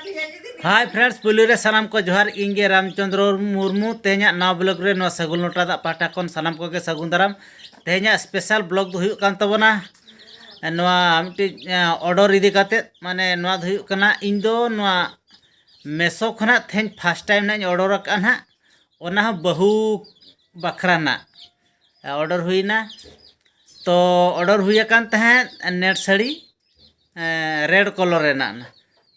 Hi friends police रे सानाम को जोहार इंगे रामचंद्र मुर्मू तेना नवा ब्लॉग रे नो सगुल नोटा दा पाटा कोन सानाम को के सगुन दाराम तेना स्पेशल ब्लॉग दो हुयु कान तबना नवा मिटी ऑर्डर इदी काते माने नवा दो हुयु कना इन दो नवा मेसो खना थेन फर्स्ट टाइम ना ऑर्डर कान हा ओना बहु बखरा ना ऑर्डर हुईना तो ऑर्डर हुई कान तहे नेट साड़ी रेड कलर रे ना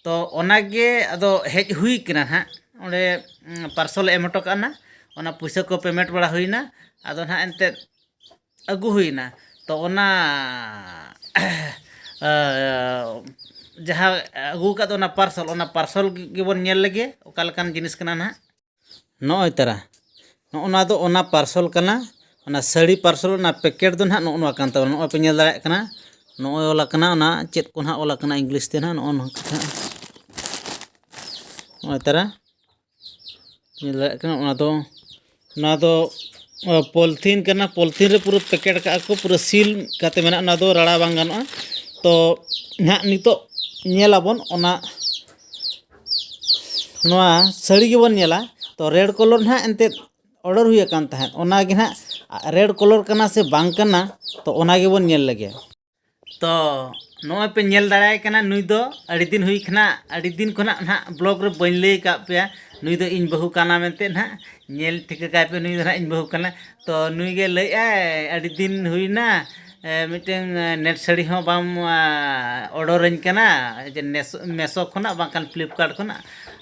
तो ओनागे अदो हेज हुई कना हा ओंडे पार्सल एमटो काना ओना पैसा को पेमेंट बड़ा हुईना अदो ना एंते अगु हुईना तो ओना जहाँ अगु का तो पार्सल गेबन नेल लगे ओकालकान जिनिस कना ना नॉय तरा नोना दो ओना पार्सल कना ओना साड़ी पार्सल ना पैकेट दो ना नोना कान तो नोय पे नेल दाड़े कना नोय ओला कना ओना चेत को ना ओला कना इंग्लिश ते ना नोन तरा पॉलिथीन करना पॉलिथीन रे पूरा पैकेट का को पूरा सील काते मेना ना दो राड़ा बांग गानो तो ना नितो नेलाबन ओना नोआ साड़ी गेबन नेला तो रेड कलर ना एंते ऑर्डर हुई कान तहत ओना गे ना रेड कलर कना से बांग कना तो ओना गेबन नेल लगे तो नोय पे नेल दाड़ाय कना नुई दो अड़ी दिन हुई खना अड़ी दिन खना ना ब्लॉग रे बन लई का पे नुई दो इन बहु काना मेनते ना नेल ठिका काय पे नुई दो ना इन बहु काना तो नुई गे लई अड़ी दिन हुईना मिटें नेट साड़ी हो बाम ऑर्डर इन कना जे मेसो खना बांकान फ्लिपकार्ट खना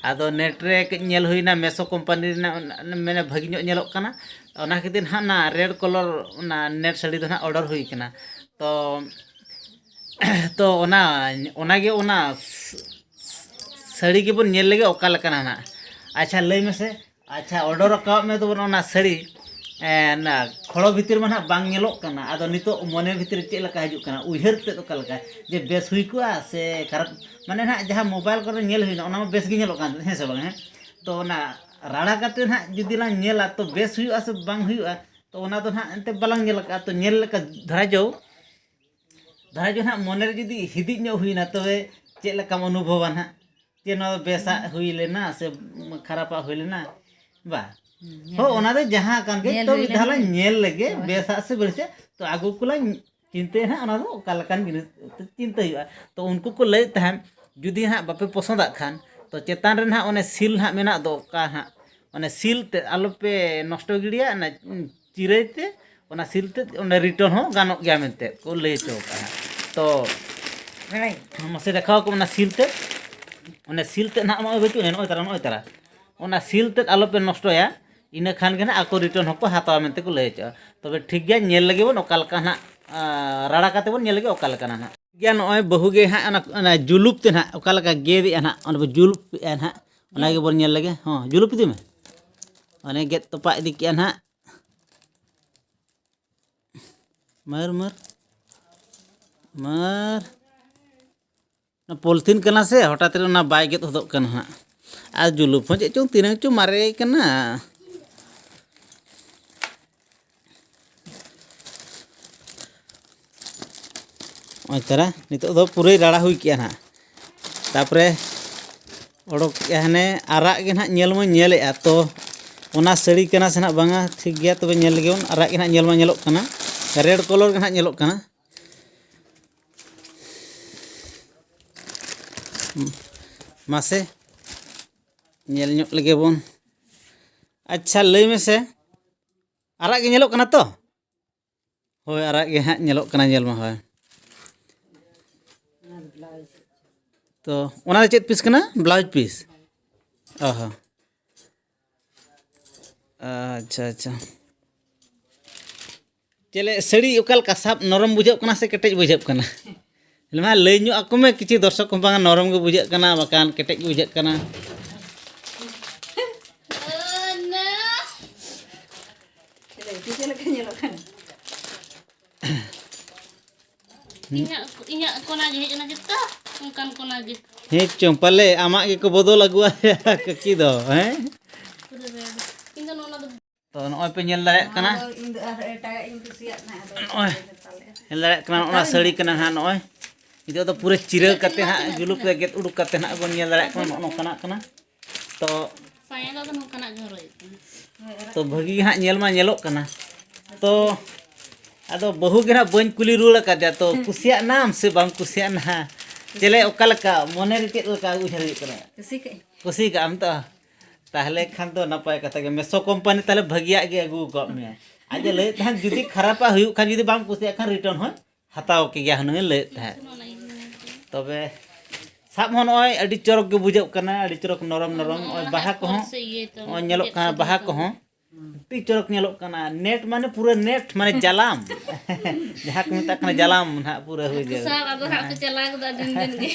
आदो नेट रे नेल हुईना मेसो कंपनी ना मेने भागी ᱧᱚᱜ ᱧᱮᱞᱚᱜ ᱠᱟᱱᱟ ओना खातिर हा ना रेड कलर ना नेट साड़ी दो ना ऑर्डर हुई कना तो ओना साड़ी के बन नेल लगे ओका लकना ना अच्छा लई में से अच्छा ऑर्डर का में तो ओना साड़ी ना खड़ो भीतर में ना बांग नेलोक कना आदो नितो मने भीतर चे लका हिजुक कना उहर ते ओका लका जे बेस हुई कुआ से खराब माने ना जहां मोबाइल करे नेल हुईना ओना बेस गे नेलोक कान हे से बांग तो ओना राड़ा काते ना जुदी ला नेला तो बेस हुई से बांग हुई तो ओना तो ना एंते बालांग नेल का तो नेल लका धरा जो ना मने रे जुदी हिदी ᱧᱚᱜ हुईना तबे चे लका अनुभव ना जे नो बेसा हुई लेना से खराबा हुई लेना बा हो ओना दे जहां कान के तो विधाला नेल लगे बेसा से बरसे तो आगु कुला चिंते ना ओना दो कालकान जिनिस चिंता हुआ तो उनको को लई तहम जुदी हा बापे पसंदा खान तो चेतान रे ना ओने सील हा मेना दो का हा ओने सील ते आलो पे नष्ट गिडिया ना चिरेते ओना सील ते ओने रिटर्न हो गानो गया मेनते को लई चो का तो मसे देखाओ को ओना सील ते ना मा बचु ने नोय तरा ओना सील ते आलो पे नष्टया इना खान के ना आको रिटर्न होको हाताव मेनते को लई चो तबे ठीक गया नेल लगे बन ओका लका ना राड़ा काते बन नेल लगे ओका लका ना गया नोय बहु गे हा ना जुलुप ते ना ओका लका गे दे ना ओने जुलुप ना ओना गे बन नेल लगे हां जुलुप दे में ओने गेट तोपा इदी के ना मर ना पॉलिथीन कना से हठात रे ना बाय गेट होदो कना ना आ जुलुप हो चेचों तीन चो मारे कना ओय तरा नितो दो पूरे राड़ा हुई किया ना तापरे ओडोक हने आरा गे ना नेल म नेले तो ओना साड़ी कना से ना बांगा ठीक गया तबे नेल लगे आरा गे ना नेल म नेलोक कना रेड कलर गे ना नेलोक कना मासे नेल ᱧᱚᱜ लगे बोन अच्छा लई में से आरा गे नेलोक कना तो होय आरा गे हा नेलोक कना नेल मा होय तो ओना चेत पीस कना ब्लाउज पीस ओहो अच्छा चले साड़ी ओकाल का साब नरम बुझाव कना से केटेज बुझाव कना मा लई ᱧᱚᱜ ako me किछि दर्शक को बांगा नरम गे बुझाव कना बाकान केटेज बुझाव कना इnya कोना गे हेजना जता उनकान कोना गे हे चों पाले आमा गे को बदल अगुआ ककी दो हैं इन दो नोना तो नोय पे नेल दाड़े कना इन दो एटा इन कुसिया ना दो नेल दाड़े कना ओना साड़ी कना हा नोय नितो तो पूरे चिरा कते हाँ जुलुक रे गेट उडुक कते हाँ बन नेल दाड़े कना नोकना कना तो साया दो नोकना घरोय तो भगी हाँ नेल मा नेलोक कना तो अदो बहु गे ना बन कुली रुल कदे तो कुसिया नाम से बाम कुसिया ना चले ओकालका मने रे चेद लका उहर कना कुसी का आम तो ताहले खान तो नपाय कथा गे मेसो कंपनी ताहले भगिया गे अगु ग मे आज ले थान जुदी खरापा हुयु खान जुदी बाम कुसिया खान रिटर्न होय हताव के गया हने ले था तबे साब हन ओय अडी चरक गे बुझाव कना अडी चरक नरम नरम ओय बाहा को हो नेलोक कना बाहा को हो ती चरक नेलोक कना नेट माने पूरा नेट माने जालाम जहां को मेता कना जालाम ना पूरा हो जे साब अदो हाथ पे चला गदा दिन दिन गे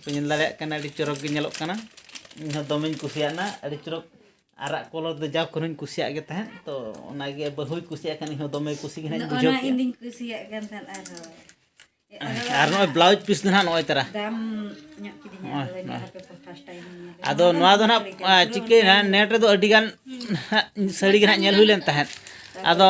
तो नेल दाड़े कना अडी चरक गे नेलोक कना इन दोमेन कुसियाना अडी चरक आरा कलर दो जाव कोन कुसिया गे तहन तो ओना गे बहुई कुसिया कनी हो दोमे कुसी गे बुझो ओना इंदिन कुसिया गन थान आर नो ब्लाउज पीस ना नोय तरा दाम ᱧᱚᱜ किदिnya ले हापे फर्स्ट टाइम आदो नोआ दो ना चिके ना नेट रे दो अडी गान साड़ी गे ना नेल हुइलेन तहन आदो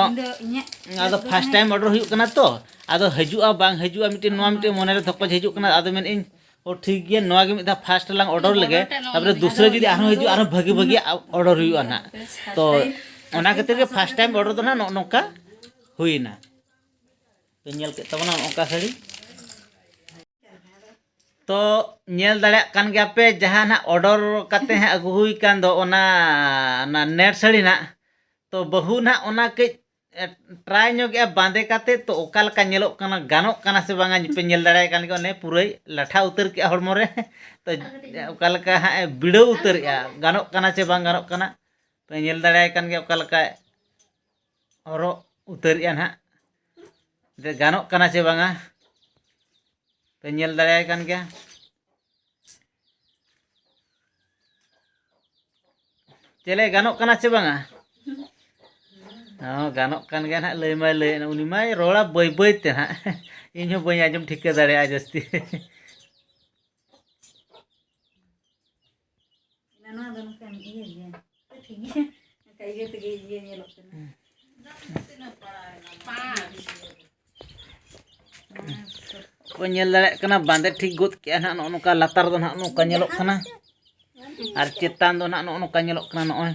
आदो फर्स्ट टाइम ऑर्डर हुयु कना तो आदो हजुआ बांग हजुआ मिटे नोआ मिटे मोने रे धक्को हजु कना आदो मेन इन ओ ठीक गे नोआ गे मिदा फर्स्ट लांग ऑर्डर लगे तबरे दूसरे जदी आरो हजु आरो भागी भागी ऑर्डर हुयु ना तो ओना खातिर के फर्स्ट टाइम ऑर्डर दो ना नोका हुइना तो नेल के तबना ओका साड़ी तो नेल दाड़े कान गया पे जहाँ ना ऑर्डर करते हैं अगु हुई कान दो ओना ना नेट साड़ी ना तो बहु ना ओना के ट्राई नो गया बांधे काते तो ओकाल का नेलो काना गानो काना से बांगा पे नेल दाड़े कान के ने पूरे लाठा उतर के हड़मो रे तो ओकाल का बिड़ो उतर या गानो काना से बांग गानो काना पे नेल दाड़े कान के ओकाल का औरो उतर या ना दे गानो काना से बांगा पे नेल दाड़े कान के चले गानो काना से बांगा हाँ गानो कान गया ना ले मा ले उनी मा रोड़ा बई बई ते ना इन हो बई आजम ठीक दाड़े आ जस्ती ननवा दोन kan iya ya ठीक है kayak gitu ये nyelok को नेल दाड़े कना बांधे ठीक गोद के ना नोका लातार दो ना नोका नेलोक कना आर चेतान दो ना नोका नेलोक कना नोय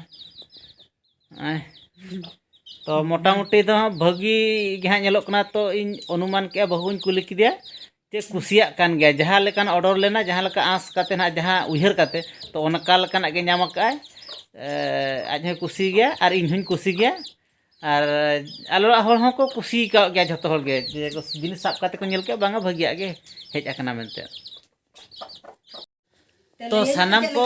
तो मोटामुटी तो भगी गे नेलोक कना तो इन अनुमान के बहुन कुली किदिया जे कुसिया कान गया जहाँ लेकान ऑर्डर लेना जहाँ लेका आस काते ना जहाँ उहर काते तो ओनका लेकान गे नाम काय आज है कुसी गया और इन हुन कुसी गया और आलोरा हर हों को कुसी का गया जतो हर गे जे जिनिस साब काते को नेल के बांगा भगिया गे हेज आकना मेनते तो सानाम को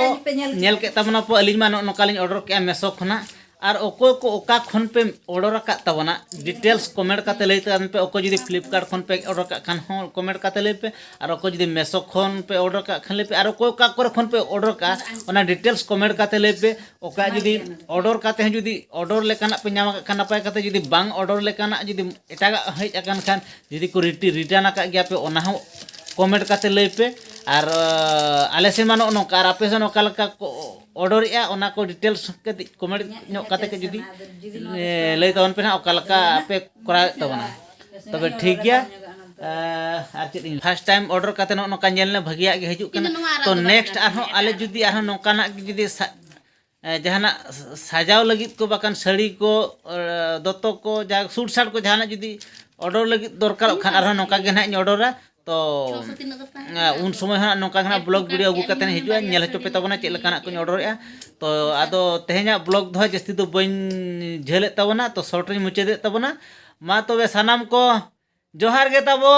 नेल के तबना पो अलिज मा नोकालिन ऑर्डर के मेसो खना और ओको को ओका खन पे ऑर्डर का तबना डिटेल्स कमेंट काते लई तान पे ओको जदी फ्लिपकार्ट खन पे ऑर्डर का खान हो कमेंट काते लई पे और ओको जदी मेसो खन पे ऑर्डर का खान लई पे और ओको का करे खन पे ऑर्डर का ओना डिटेल्स कमेंट काते लई पे ओका जदी ऑर्डर काते हैं जदी ऑर्डर लेकाना पे नाम का नपाय काते जदी बांग ऑर्डर लेकाना जदी एटागा हेज अकान खान जदी को रिटर्न का गया पे ओना हो कमेंट काते लई पे और आले से मानो नोका आपे से नोका लका ऑर्डर या ओना को डिटेल्स के कमेंट नो काते के जदी लई तवन पे ना ओका लका आपे करा तबना तबे ठीक गया आर चेत फर्स्ट टाइम ऑर्डर काते नोका नेल ने भगिया गे हिजु कना तो नेक्स्ट आरो आले जदी आरो नोका ना जदी जहाना सजाव लगित को बाकान साड़ी को दोतो को जा सूट साट को जहाना जदी ऑर्डर लगित दरकार खान आरो नोका गे ना ऑर्डर तो उन समय हाँ नौका ब्लॉग वीडियो अगू करते हिजुआ नेल हचोपे तबना चेक लेकाना को ऑर्डर तो आदो तेहेना ब्लॉग दो जस्ती तो बन झेले तबना तो शॉर्ट रे मुचादे तबना मा तबे सानाम को जोहार गे तबो।